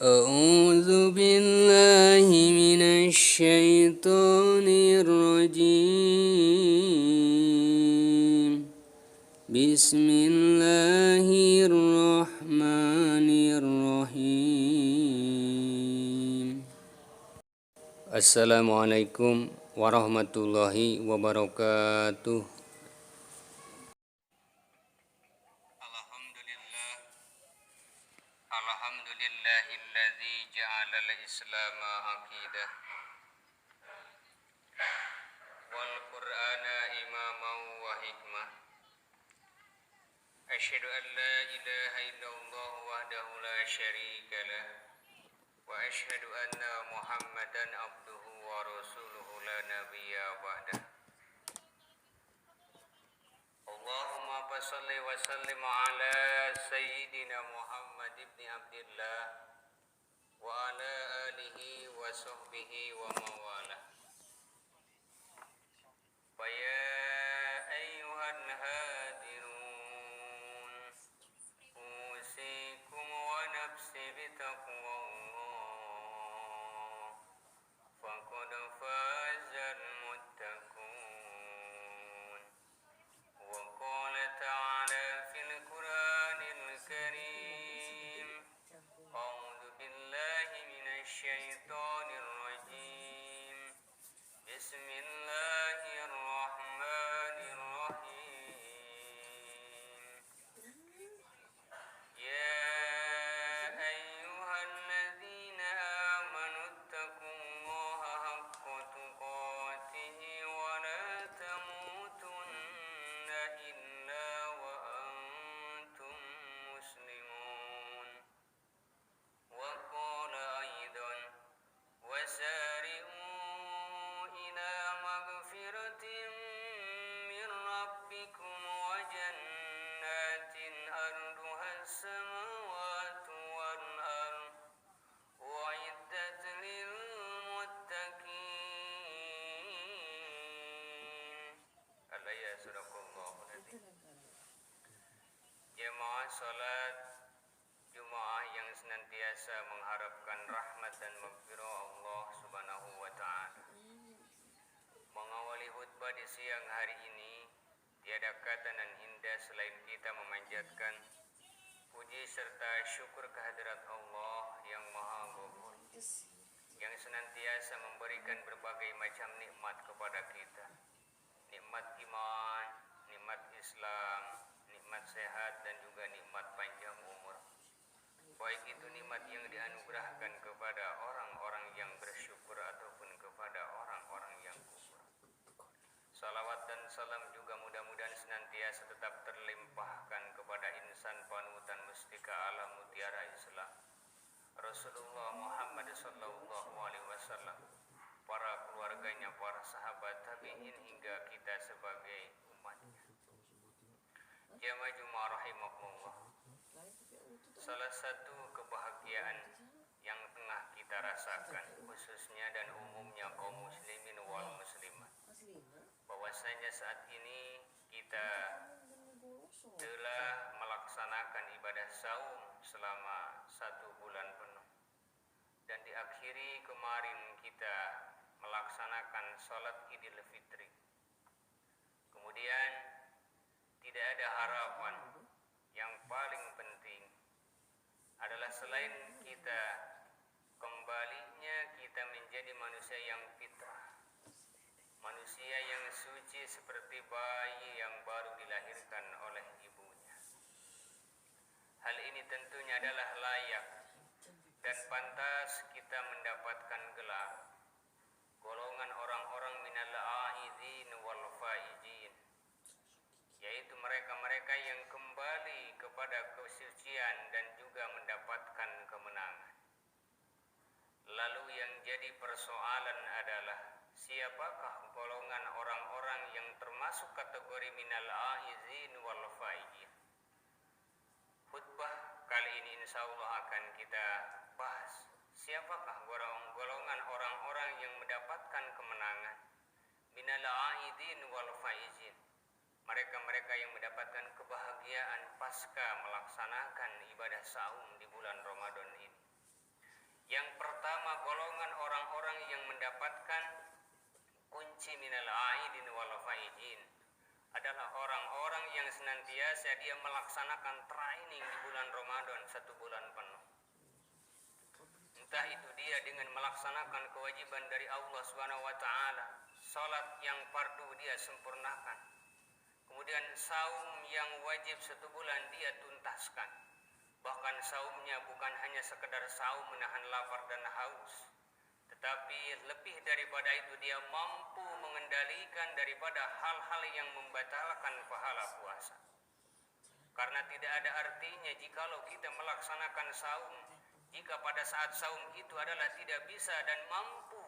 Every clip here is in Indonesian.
أعوذ بالله من الشيطان الرجيم بسم الله الرحمن الرحيم Assalamualaikum warahmatullahi wabarakatuh. Alhamdulillahilladzi ja'alal islama aqidah wal qur'ana imaman wa hikmah. Asyhadu an la ilaha illallah wahdahu la syarika lah wa asyhadu anna Muhammadan abduhu wa rasuluhu la nabiyya ba'dah. Allahumma shalli wa sallim ala sayyidina Muhammad ibn Abdillah wa ala alihi wa sahbihi wa mawalah. Fa ya ayyuhan hadirun usikum wa nafsi bitaqwallah faqad fazal muttaqun. Wa qala ta'ala fil Qur'anil Karim a'udzu billahi minasy syaithanir rajim. Bismillahirrahmanirrahim. Ya ayyuhalladzina amanu taqullaha haqqa tuqatih wa la tamutunna illa wa antum muslimun. Wa qala aidan wasari'u ila maghfiratin min rabbikum wa jannatin arduha as-samawati wal ard u'iddat lil muttaqin. Alaya sadaqallahu nabi. Jemaah salat Jumaah yang senantiasa mengharapkan rahmat dan maghfirah Allah Subhanahu wa taala. Mengawali khutbah di siang hari ini, tiada kata nan indah selain kita memanjatkan puji serta syukur kehadirat Allah yang Maha Ghafur, yang senantiasa memberikan berbagai macam nikmat kepada kita. Nikmat iman, nikmat Islam, nikmat sehat dan juga nikmat panjang umur. Baik itu nikmat yang dianugerahkan kepada orang-orang yang bersyukur ataupun kepada orang-orang yang kufur. Salawat dan salam juga mudah-mudahan senantiasa tetap terlimpahkan kepada insan panutan mustika alam mutiara Islam, Rasulullah Muhammad sallallahu alaihi wasallam, para keluarganya, para sahabat tabi'in hingga kita sebagai umatnya. Jamaah Jumaah rahimakumullah. Salah satu kebahagiaan yang tengah kita rasakan khususnya dan umumnya kaum muslimin wal muslimat, bahwasanya saat ini kita telah melaksanakan ibadah saum selama 1 bulan penuh, dan diakhiri kemarin kita melaksanakan sholat Idul Fitri. Kemudian tidak ada harapan yang paling penting adalah selain kita kembalinya kita menjadi manusia yang fitrah, manusia yang suci seperti bayi yang baru dilahirkan oleh ibunya. Hal ini tentunya adalah layak dan pantas kita mendapatkan gelar golongan orang-orang minal aizin wal faizin, yaitu mereka-mereka yang kembali kepada kesucian dan juga mendapatkan kemenangan. Lalu yang jadi persoalan adalah siapakah golongan orang-orang yang termasuk kategori minal aizin wal faizin? Khutbah kali ini insyaallah akan kita bahas siapakah golongan orang-orang yang mendapatkan kemenangan minal aizin wal faizin, mereka-mereka yang mendapatkan kebahagiaan pasca melaksanakan ibadah saum di bulan Ramadan ini. pertama golongan orang-orang yang mendapatkan kunci minal aidin wal faizin adalah orang-orang yang senantiasa dia melaksanakan training di bulan Ramadan 1 bulan penuh. Entah itu dia dengan melaksanakan kewajiban dari Allah Subhanahu wa taala, salat yang fardu dia sempurnakan. Kemudian saum yang wajib 1 bulan dia tuntaskan. Bahkan saumnya bukan hanya sekedar saum menahan lapar dan haus, tetapi lebih daripada itu dia mampu mengendalikan daripada hal-hal yang membatalkan pahala puasa. Karena tidak ada artinya jikalau kita melaksanakan saum jika pada saat saum itu adalah tidak bisa dan mampu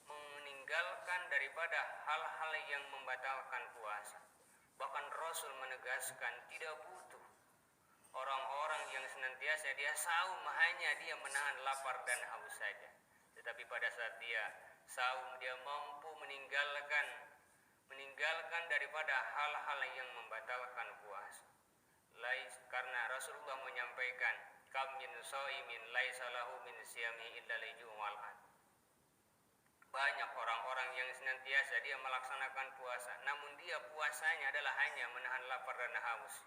meninggalkan daripada hal-hal yang membatalkan puasa. Bahkan Rasul menegaskan tidak butuh orang-orang yang senantiasa dia saum hanya dia menahan lapar dan haus saja. Tetapi pada saat dia saum dia mampu meninggalkan daripada hal-hal yang membatalkan puasa. Karena Rasulullah menyampaikan kam min shaimin laisa lahu min siyami illa al-ju'al. Banyak orang-orang yang senantiasa dia melaksanakan puasa, namun dia puasanya adalah hanya menahan lapar dan haus.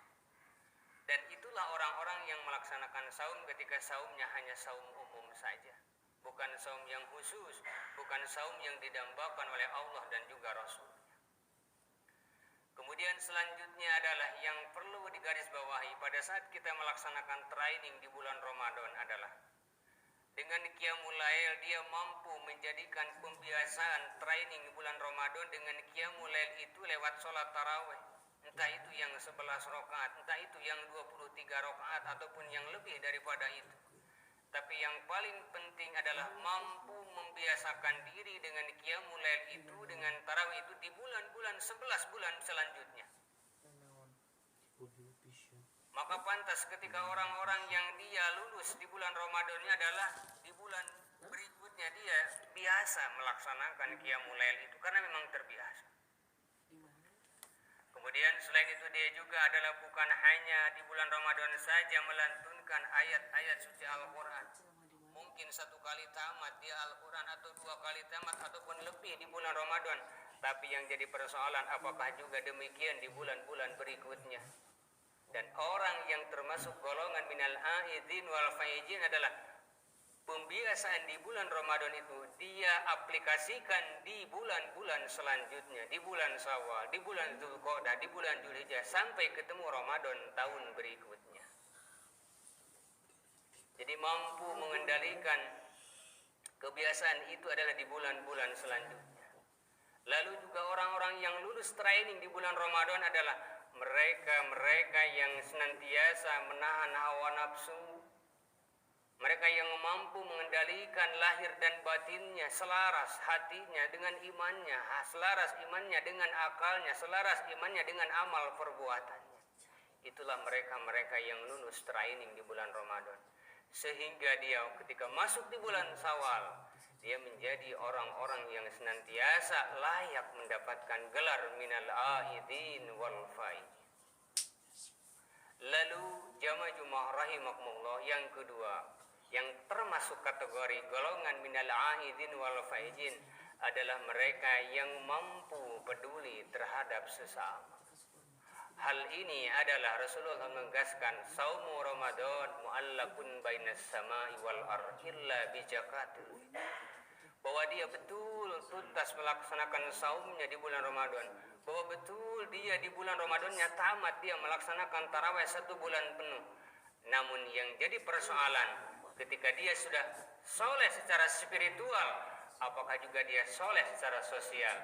Dan itulah orang-orang yang melaksanakan saum ketika saumnya hanya saum umum saja, bukan saum yang khusus, bukan saum yang didambakan oleh Allah dan juga Rasul. Kemudian selanjutnya adalah yang perlu digarisbawahi pada saat kita melaksanakan training di bulan Ramadan adalah dengan qiyamul lail dia mampu menjadikan pembiasaan training di bulan Ramadan dengan qiyamul lail itu lewat sholat tarawih. Entah itu yang 11 rakaat, entah itu yang 23 rakaat ataupun yang lebih daripada itu. Tapi yang paling penting adalah mampu membiasakan diri dengan qiyamul lail itu, dengan tarawih itu di bulan-bulan 11 bulan selanjutnya. Maka pantas ketika orang-orang yang dia lulus di bulan Ramadannya adalah di bulan berikutnya dia biasa melaksanakan qiyamul lail itu karena memang terbiasa. Kemudian selain itu dia juga adalah bukan hanya di bulan Ramadan saja melantunkan ayat-ayat suci Al-Quran. Mungkin 1 kali tamat dia Al-Quran atau 2 kali tamat ataupun lebih di bulan Ramadan. Tapi yang jadi persoalan apakah juga demikian di bulan-bulan berikutnya. Dan orang yang termasuk golongan minal aidin wal faizin adalah pembiasaan di bulan Ramadan itu dia aplikasikan di bulan-bulan selanjutnya, di bulan Syawal, di bulan Dzulqa'dah, di bulan Dzulhijjah sampai ketemu Ramadan tahun berikutnya. Jadi mampu mengendalikan kebiasaan itu adalah di bulan-bulan selanjutnya. Lalu juga orang-orang yang lulus training di bulan Ramadan adalah mereka yang senantiasa menahan hawa nafsu. Mereka yang mampu mengendalikan lahir dan batinnya, selaras hatinya dengan imannya, selaras imannya dengan akalnya, selaras imannya dengan amal perbuatannya. Itulah mereka-mereka yang lulus training di bulan Ramadan. Sehingga dia ketika masuk di bulan Syawal, dia menjadi orang-orang yang senantiasa layak mendapatkan gelar minal aidin wal faizin. Lalu jamaah rahimakumullah yang kedua, yang termasuk kategori golongan minal aidin wal faizin adalah mereka yang mampu peduli terhadap sesama. Hal ini adalah Rasulullah menegaskan saumu Ramadan mu'allakun bainas samai wal ardi illa bi zakatil fitr. Bahwa dia betul tuntas melaksanakan saumnya di bulan Ramadan, bahwa betul dia di bulan Ramadannya tamat dia melaksanakan tarawih 1 bulan penuh. Namun yang jadi persoalan ketika dia sudah soleh secara spiritual, apakah juga dia soleh secara sosial?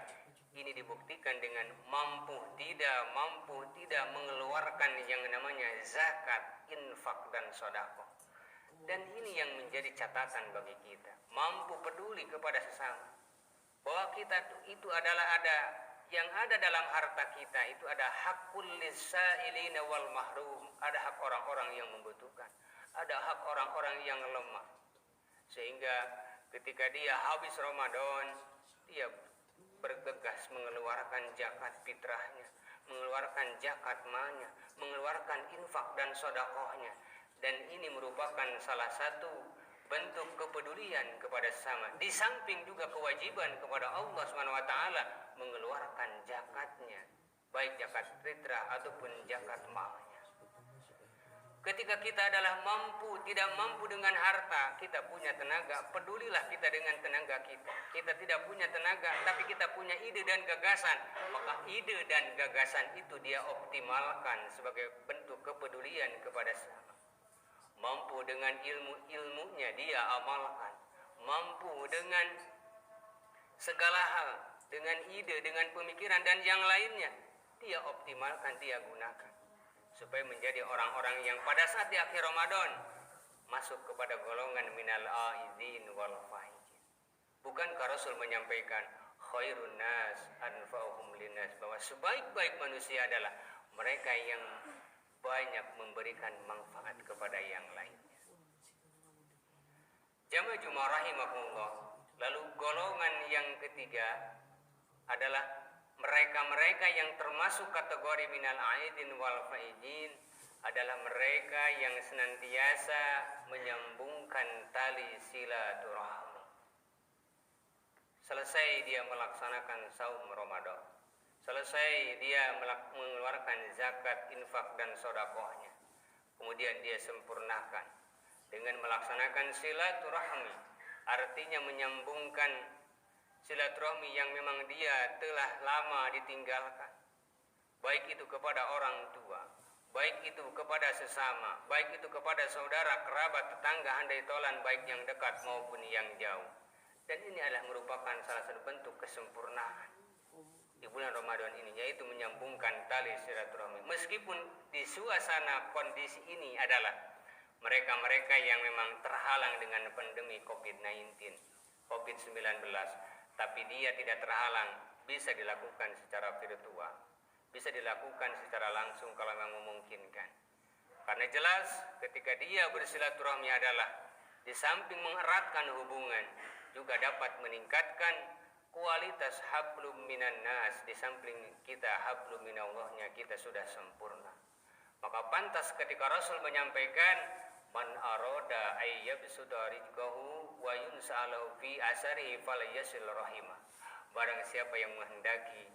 Ini dibuktikan dengan mampu tidak mengeluarkan yang namanya zakat, infak dan sedekah. Dan ini yang menjadi catatan bagi kita, mampu peduli kepada sesama. Bahwa kita itu adalah yang ada dalam harta kita itu ada hakul lisailina wal mahrum, ada hak orang-orang yang membutuhkan, ada hak orang-orang yang lemah. Sehingga ketika dia habis Ramadan, dia bergegas mengeluarkan zakat fitrahnya, mengeluarkan zakat malnya, mengeluarkan infak dan sedekahnya. Dan ini merupakan salah satu bentuk kepedulian kepada sesama. Di samping juga kewajiban kepada Allah Subhanahu wa taala mengeluarkan zakatnya, baik zakat fitrah ataupun zakat malnya. Ketika kita adalah mampu, tidak mampu dengan harta, kita punya tenaga, pedulilah kita dengan tenaga kita. Kita tidak punya tenaga, tapi kita punya ide dan gagasan, maka ide dan gagasan itu dia optimalkan sebagai bentuk kepedulian kepada sesama. Mampu dengan ilmunya dia amalkan. Mampu dengan segala hal, dengan ide, dengan pemikiran dan yang lainnya, dia optimalkan, dia gunakan. Supaya menjadi orang-orang yang pada saat di akhir Ramadan masuk kepada golongan minal aizin wal faizin. Bukankah Rasul menyampaikan khairun nas anfa'uhum linnas, bahwa sebaik-baik manusia adalah mereka yang banyak memberikan manfaat kepada yang lainnya. Jamaah Jumat rahimakumullah. Lalu golongan yang ketiga adalah mereka-mereka yang termasuk kategori minal aidin wal faizin adalah mereka yang senantiasa menyambungkan tali silaturahmi. Selesai dia melaksanakan saum Ramadan, selesai dia mengeluarkan zakat, infak dan sedekahnya, kemudian dia sempurnakan dengan melaksanakan silaturahmi, artinya menyambungkan silaturahmi yang memang dia telah lama ditinggalkan, baik itu kepada orang tua, baik itu kepada sesama, baik itu kepada saudara, kerabat, tetangga, handai tolan, baik yang dekat maupun yang jauh. Dan ini adalah merupakan salah satu bentuk kesempurnaan di bulan Ramadan ini, yaitu menyambungkan tali silaturahmi. Meskipun di suasana kondisi ini adalah mereka-mereka yang memang terhalang dengan pandemi COVID-19, tapi dia tidak terhalang, bisa dilakukan secara virtual, bisa dilakukan secara langsung kalau memang memungkinkan. Karena jelas ketika dia bersilaturahmi adalah di samping mengeratkan hubungan, juga dapat meningkatkan kualitas hablum minan nas. Di samping kita hablum minallahnya kita sudah sempurna. Maka pantas ketika Rasul menyampaikan man aroda ayyabsuda rizqahu wa yunsalahu fi asarihi falyasil rahimah. Barang siapa yang menghendaki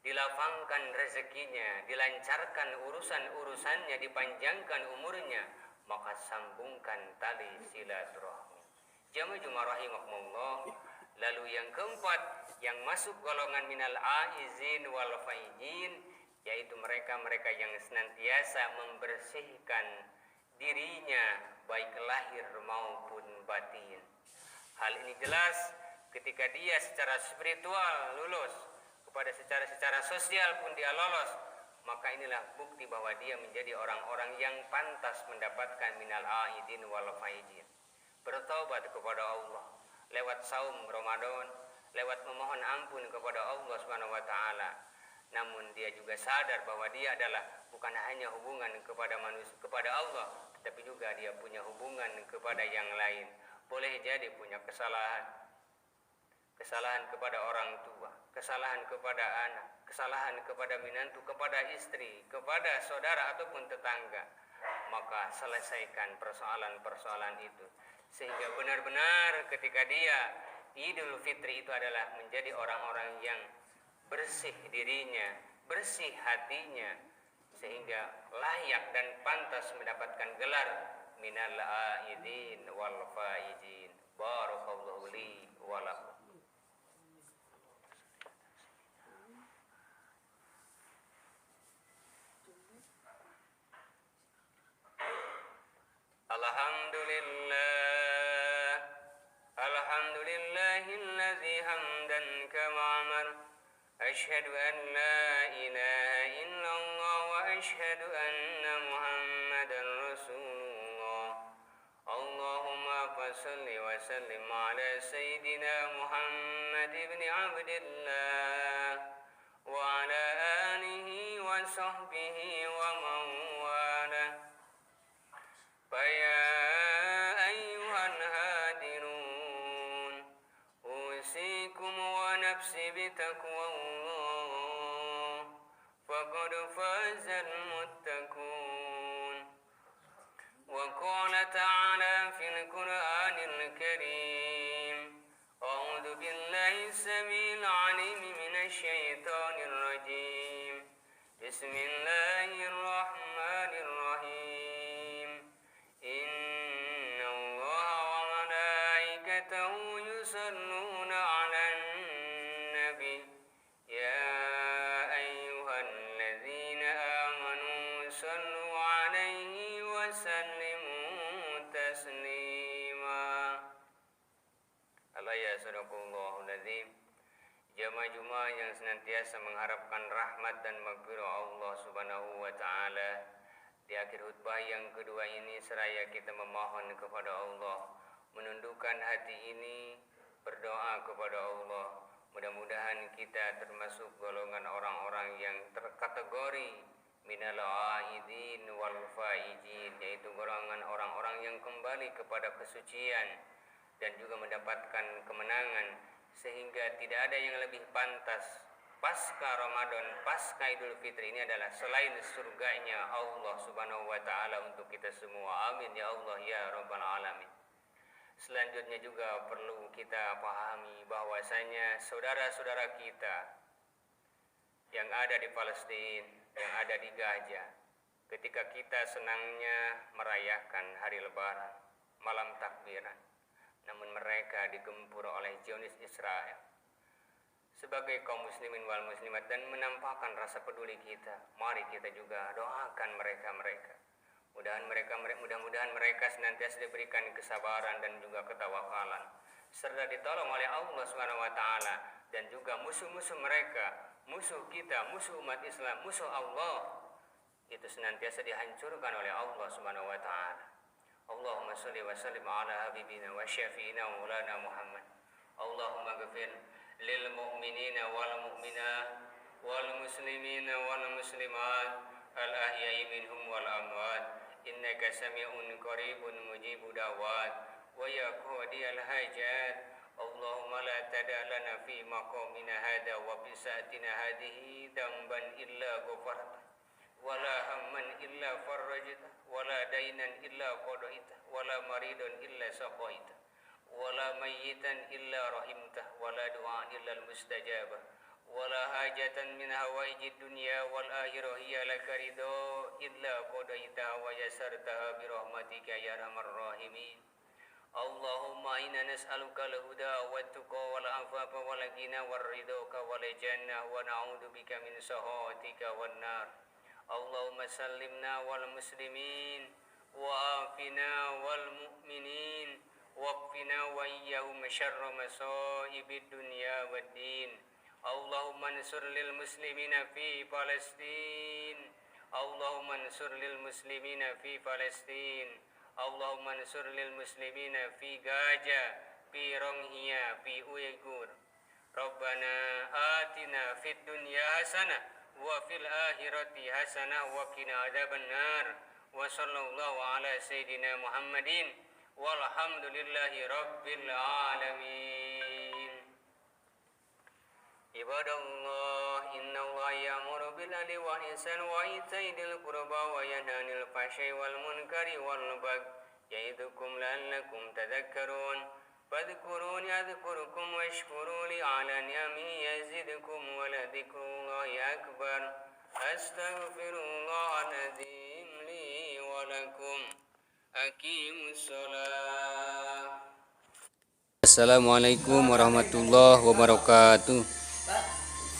dilapangkan rezekinya, dilancarkan urusan-urusannya, dipanjangkan umurnya, maka sambungkan tali silaturahmi. Jamaah Jumat rahimakumullah. Lalu yang keempat yang masuk golongan minal aizin wal faizin, yaitu mereka-mereka yang senantiasa membersihkan dirinya baik lahir maupun batin. Hal ini jelas ketika dia secara spiritual lulus, kepada secara sosial pun dia lolos, maka inilah bukti bahwa dia menjadi orang-orang yang pantas mendapatkan minal aidin wal faizin. Bertobat kepada Allah lewat saum Ramadan, lewat memohon ampun kepada Allah Subhanahu wa taala. Namun dia juga sadar bahwa dia adalah bukan hanya hubungan kepada manusia, kepada Allah, tapi juga dia punya hubungan kepada yang lain. Boleh jadi punya kesalahan kepada orang tua, kesalahan kepada anak, kesalahan kepada menantu, kepada istri, kepada saudara ataupun tetangga. Maka selesaikan persoalan-persoalan itu, sehingga benar-benar ketika dia Idul Fitri itu adalah menjadi orang-orang yang bersih dirinya, bersih hatinya, sehingga layak dan pantas mendapatkan gelar minal aidin wal faizin. Barakallahu li wa lakum. Alhamdulillahillazi hamdan kama amar. Asyhadu an la ilaha illallah wa asyhadu anna Muhammadan Rasulullah. Allahumma fassalli wa sallim ala sayyidina Muhammad ibn Abdillah wa ala alihi wa sahbihi wa man wala. Faya ayyuhal hadirun, usikum wa nafsi bitaqwallah, faqad fazal muttaqun. Wa qala ta'ala fil Qur'an الكريم أعوذ بالله السميع العليم من الشيطان الرجيم بسم الله الرحمن الرحيم إن الله وملائكته يصلون على النبي يا أيها الذين آمنوا صلوا عليه وسلموا تسليما. Ya sadaqallahul azim. Jamaah-jamaah yang senantiasa mengharapkan rahmat dan maghfirah Allah Subhanahu wa taala. Di akhir khutbah yang kedua ini seraya kita memohon kepada Allah, menundukkan hati ini, berdoa kepada Allah. Mudah-mudahan kita termasuk golongan orang-orang yang terkategori minal aidin wal faizin, yaitu golongan orang-orang yang kembali kepada kesucian dan juga mendapatkan kemenangan, sehingga tidak ada yang lebih pantas pasca Ramadan, pasca Idul Fitri ini adalah selain surganya Allah Subhanahu wa taala untuk kita semua. Amin ya Allah ya rabbal alamin. Selanjutnya juga perlu kita pahami bahwasanya saudara-saudara kita yang ada di Palestina, yang ada di Gaza, ketika kita senangnya merayakan hari Lebaran, malam takbiran, namun mereka digempur oleh Zionis Israel. Sebagai kaum muslimin wal muslimat dan menampakkan rasa peduli kita, mari kita juga doakan mereka. Mudah-mudahan mereka senantiasa diberikan kesabaran dan juga ketawakalan, serta ditolong oleh Allah Subhanahu wa taala, dan juga musuh-musuh mereka, musuh kita, musuh umat Islam, musuh Allah, itu senantiasa dihancurkan oleh Allah Subhanahu wa taala. Allahumma salli wa sallim ala habibina wa syafi'ina wa maulana Muhammad. Allahumma ghafir lil mu'minina wal mu'minat wal muslimina wal muslimat al ahya'i minhum wal amwat innaka sami'un qaribun mujibud da'wat wa ya qadiyal hajat. Allahumma la tada' lana fi maqamina hada wa fi sa'atina hadhihi damban illa ghafarta wala hamman illa farajta wala dainan illa qadaita wala maridun illa saqaita wala mayyitan illa rahimta wala du'an illa mustajabah wala hajatan min hawaijid dunya wal akhirah hiya laka ridha illa qadaita wa yasartaha bi rahmatika ya arhamar rahimin. Allahumma inna nas'aluka al-huda wa tuqa wal afafa wal ghina war ridha wal jannah wa na'udzu bika min sakhatika wan nar. Allahumma sallimna wal muslimin wa afina wal mu'minin waqfina wa iyyahum syarra masaibid dunya wad din. Allahumma ansur lil muslimina fi Palestin. Allahumma ansur lil muslimina fi Palestin. Allahumma ansur lil muslimina fi Gaza, fi Rohingya, fi Uyghur. Rabbana atina fid dunya hasanah wa fil akhirati hasanah wa qina adzabannar. Wa sallallahu ala sayyidina Muhammadin walhamdulillahi rabbil alamin. Ibadallah, innallaha ya'muru bil adli wal ihsani wa ita'i dzil qurba wa yanha 'anil fahsya'i wal munkari wal baghi ya'idukum la'allakum tadhakkarun. Fadhkuruni adhkurkum washkuru li 'ala ni'amihi yazidkum wa la dzikrullahi akbar. Astaghfirullahaladzim li wa lakum. Aqimus shalah. Assalamualaikum warahmatullahi wabarakatuh.